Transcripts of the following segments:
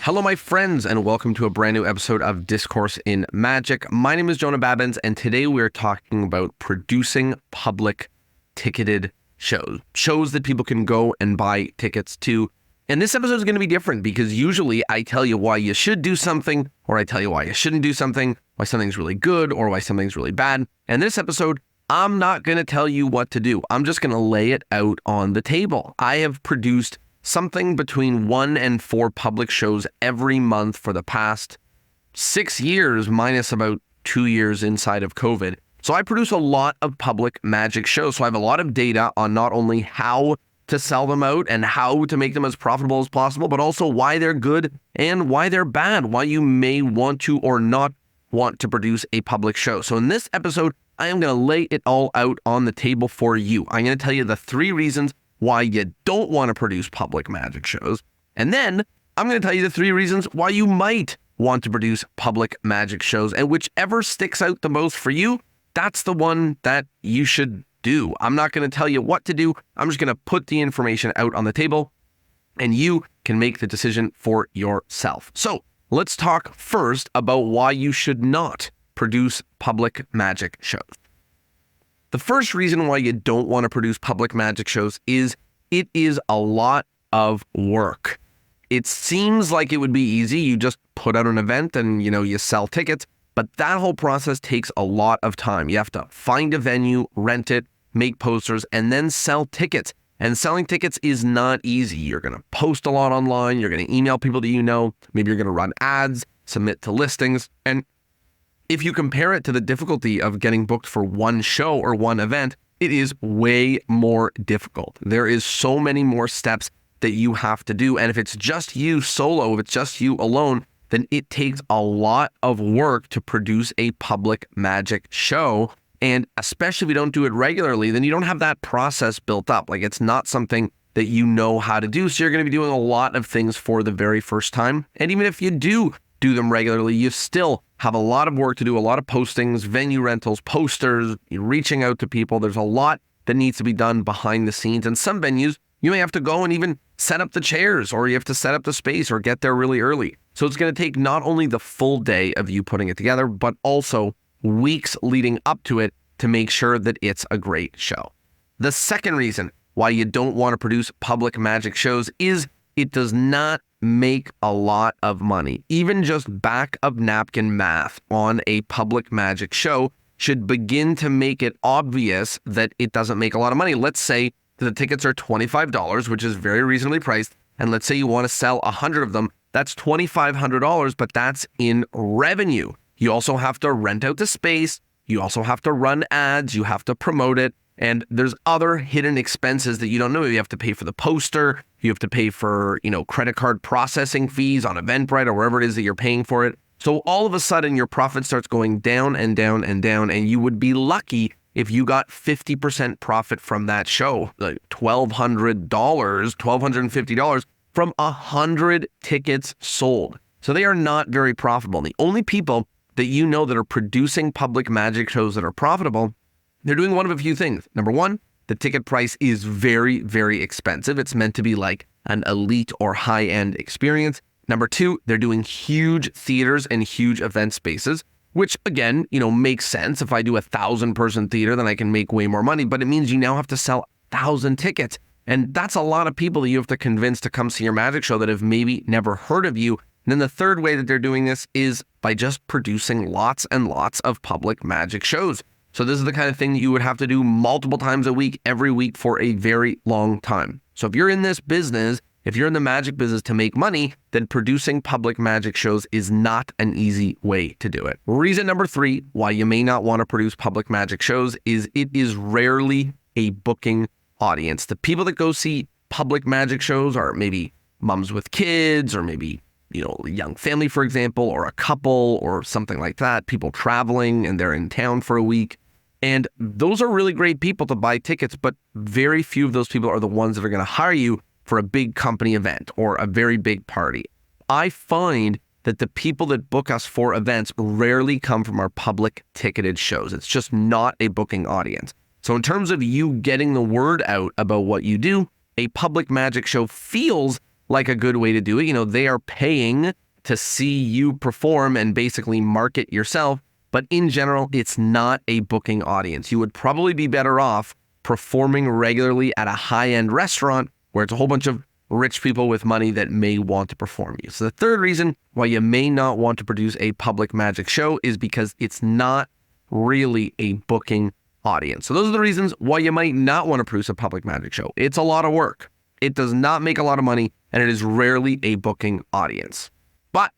Hello, my friends, and welcome to a brand new episode of Discourse in Magic. My name is Jonah Babins, and today we're talking about producing public ticketed shows that people can go and buy tickets to. And this episode is going to be different because usually I tell you why you should do something, or I tell you why you shouldn't do something, why something's really good, or why something's really bad. And this episode, I'm not going to tell you what to do. I'm just going to lay it out on the table. I have produced something between 1 and 4 public shows every month for the past 6 years, minus about 2 years inside of COVID. So I produce a lot of public magic shows. So I have a lot of data on not only how to sell them out and how to make them as profitable as possible, but also why they're good and why they're bad, why you may want to or not want to produce a public show. So in this episode, I am going to lay it all out on the table for you. I'm going to tell you the 3 reasons why you don't want to produce public magic shows. And then I'm going to tell you the 3 reasons why you might want to produce public magic shows. And whichever sticks out the most for you, that's the one that you should do. I'm not going to tell you what to do. I'm just going to put the information out on the table and you can make the decision for yourself. So let's talk first about why you should not produce public magic shows. The first reason why you don't want to produce public magic shows is it is a lot of work. It seems like it would be easy. You just put out an event and, you sell tickets, but that whole process takes a lot of time. You have to find a venue, rent it, make posters, and then sell tickets. And selling tickets is not easy. You're going to post a lot online. You're going to email people that you know. Maybe you're going to run ads, submit to listings, and if you compare it to the difficulty of getting booked for one show or one event, it is way more difficult. There is so many more steps that you have to do. And if it's just you solo, if it's just you alone, then it takes a lot of work to produce a public magic show. And especially if you don't do it regularly, then you don't have that process built up. Like it's not something that you know how to do. So you're going to be doing a lot of things for the very first time. And even if you do them regularly, you still have a lot of work to do, a lot of postings, venue rentals, posters, reaching out to people. There's a lot that needs to be done behind the scenes. And some venues, you may have to go and even set up the chairs, or you have to set up the space or get there really early. So it's going to take not only the full day of you putting it together, but also weeks leading up to it to make sure that it's a great show. The second reason why you don't want to produce public magic shows is it does not make a lot of money. Even just back of napkin math on a public magic show should begin to make it obvious that it doesn't make a lot of money. Let's say that the tickets are $25, which is very reasonably priced. And let's say you want to sell 100 of them. That's $2,500, but that's in revenue. You also have to rent out the space. You also have to run ads. You have to promote it. And there's other hidden expenses that you don't know. You have to pay for the poster. You have to pay for, credit card processing fees on Eventbrite or wherever it is that you're paying for it. So all of a sudden your profit starts going down and down and down. And you would be lucky if you got 50% profit from that show, like $1,200, $1,250 from 100 tickets sold. So they are not very profitable. And the only people that you know that are producing public magic shows that are profitable, they're doing one of a few things. Number one, the ticket price is very, very expensive. It's meant to be like an elite or high-end experience. Number two, they're doing huge theaters and huge event spaces, which again, makes sense. If I do 1,000-person theater, then I can make way more money, but it means you now have to sell 1,000 tickets. And that's a lot of people that you have to convince to come see your magic show that have maybe never heard of you. And then the third way that they're doing this is by just producing lots and lots of public magic shows. So this is the kind of thing that you would have to do multiple times a week, every week for a very long time. So if you're in this business, if you're in the magic business to make money, then producing public magic shows is not an easy way to do it. Reason number 3 why you may not want to produce public magic shows is it is rarely a booking audience. The people that go see public magic shows are maybe moms with kids, or maybe a young family, for example, or a couple or something like that, people traveling and they're in town for a week. And those are really great people to buy tickets, but very few of those people are the ones that are going to hire you for a big company event or a very big party. I find that the people that book us for events rarely come from our public ticketed shows. It's just not a booking audience. So in terms of you getting the word out about what you do, a public magic show feels like a good way to do it. They are paying to see you perform and basically market yourself. But in general, it's not a booking audience. You would probably be better off performing regularly at a high-end restaurant where it's a whole bunch of rich people with money that may want to perform you. So the third reason why you may not want to produce a public magic show is because it's not really a booking audience. So those are the reasons why you might not want to produce a public magic show. It's a lot of work. It does not make a lot of money, and it is rarely a booking audience. But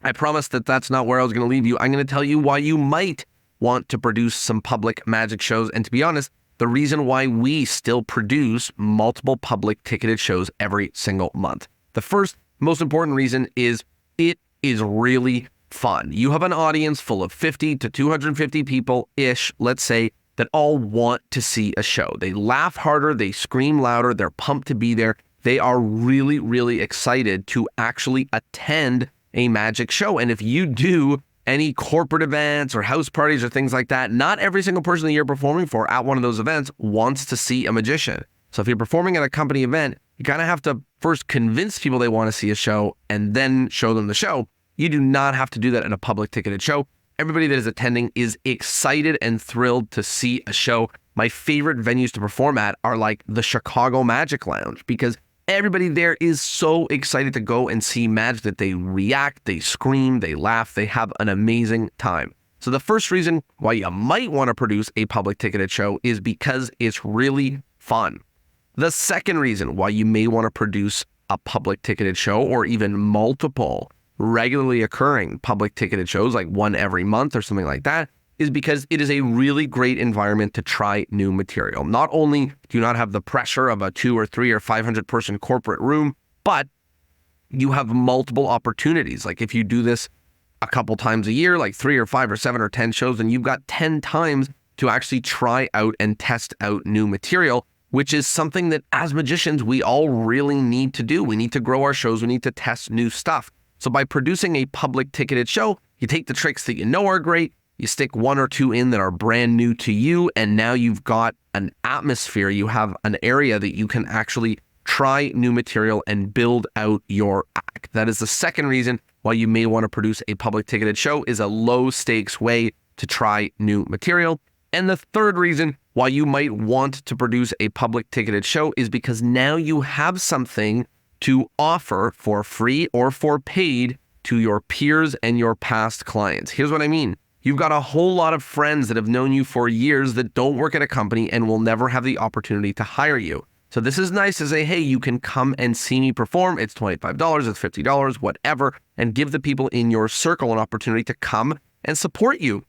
I promise that that's not where I was going to leave you. I'm going to tell you why you might want to produce some public magic shows. And to be honest, the reason why we still produce multiple public ticketed shows every single month. The first most important reason is it is really fun. You have an audience full of 50 to 250 people-ish, let's say, that all want to see a show. They laugh harder, they scream louder, they're pumped to be there. They are really, really excited to actually attend a magic show. And if you do any corporate events or house parties or things like that, not every single person that you're performing for at one of those events wants to see a magician. So if you're performing at a company event, you kind of have to first convince people they want to see a show and then show them the show. You do not have to do that at a public ticketed show. Everybody that is attending is excited and thrilled to see a show. My favorite venues to perform at are like the Chicago Magic Lounge, because everybody there is so excited to go and see magic that they react, they scream, they laugh, they have an amazing time. So the first reason why you might want to produce a public ticketed show is because it's really fun. The second reason why you may want to produce a public ticketed show, or even multiple regularly occurring public ticketed shows, like one every month or something like that, is because it is a really great environment to try new material. Not only do you not have the pressure of a 2 or 3 or 500 person corporate room, but you have multiple opportunities. Like if you do this a couple times a year, like 3 or 5 or 7 or 10 shows, then you've got 10 times to actually try out and test out new material, which is something that as magicians, we all really need to do. We need to grow our shows. We need to test new stuff. So by producing a public ticketed show, you take the tricks that you know are great, you stick 1 or 2 in that are brand new to you, and now you've got an atmosphere, you have an area that you can actually try new material and build out your act. That is the second reason why you may want to produce a public ticketed show, is a low stakes way to try new material. And the third reason why you might want to produce a public ticketed show is because now you have something to offer for free or for paid to your peers and your past clients. Here's what I mean. You've got a whole lot of friends that have known you for years that don't work at a company and will never have the opportunity to hire you. So this is nice to say, hey, you can come and see me perform. It's $25, it's $50, whatever, and give the people in your circle an opportunity to come and support you.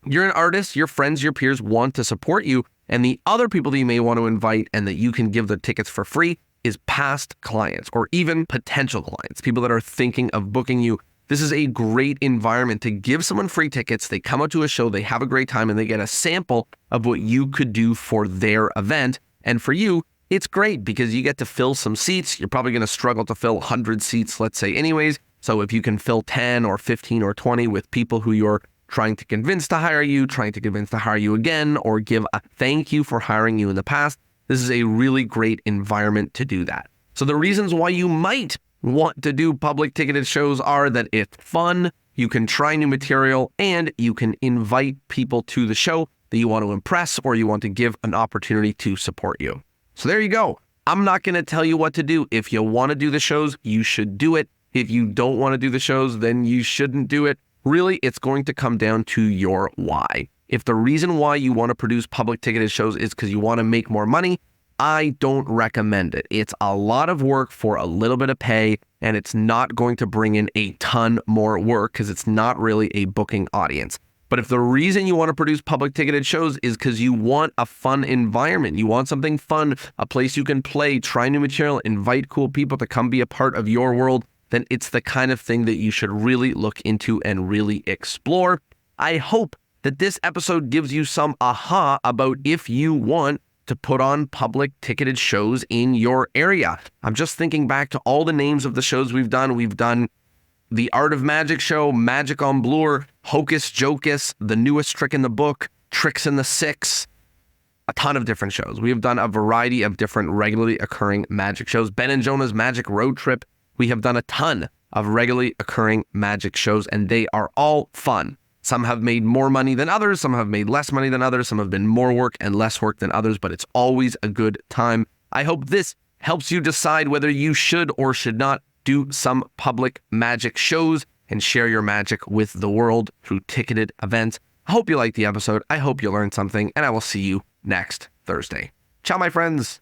You're an artist, your friends, your peers want to support you, and the other people that you may want to invite and that you can give the tickets for free is past clients or even potential clients, people that are thinking of booking you. This is a great environment to give someone free tickets. They come out to a show, they have a great time, and they get a sample of what you could do for their event. And for you, it's great because you get to fill some seats. You're probably going to struggle to fill 100 seats, let's say anyways. So if you can fill 10 or 15 or 20 with people who you're trying to convince to hire you, trying to convince to hire you again, or give a thank you for hiring you in the past, this is a really great environment to do that. So the reasons why you might want to do public ticketed shows are that it's fun, you can try new material, and you can invite people to the show that you want to impress or you want to give an opportunity to support you. So there you go. I'm not going to tell you what to do. If you want to do the shows, you should do it. If you don't want to do the shows, then you shouldn't do it. Really, it's going to come down to your why. If the reason why you want to produce public ticketed shows is because you want to make more money, I don't recommend it. It's a lot of work for a little bit of pay, and it's not going to bring in a ton more work because it's not really a booking audience. But if the reason you want to produce public ticketed shows is because you want a fun environment, you want something fun, a place you can play, try new material, invite cool people to come be a part of your world, then it's the kind of thing that you should really look into and really explore. I hope that this episode gives you some aha about if you want to put on public ticketed shows in your area. I'm just thinking back to all the names of the shows we've done. We've done the Art of Magic show, Magic on Bloor, Hocus Jocus, the newest trick in the book, Tricks in the Six, a ton of different shows. We have done a variety of different regularly occurring magic shows. Ben and Jonah's Magic Road Trip. We have done a ton of regularly occurring magic shows, and they are all fun. Some have made more money than others. Some have made less money than others. Some have been more work and less work than others, but it's always a good time. I hope this helps you decide whether you should or should not do some public magic shows and share your magic with the world through ticketed events. I hope you liked the episode. I hope you learned something, and I will see you next Thursday. Ciao, my friends.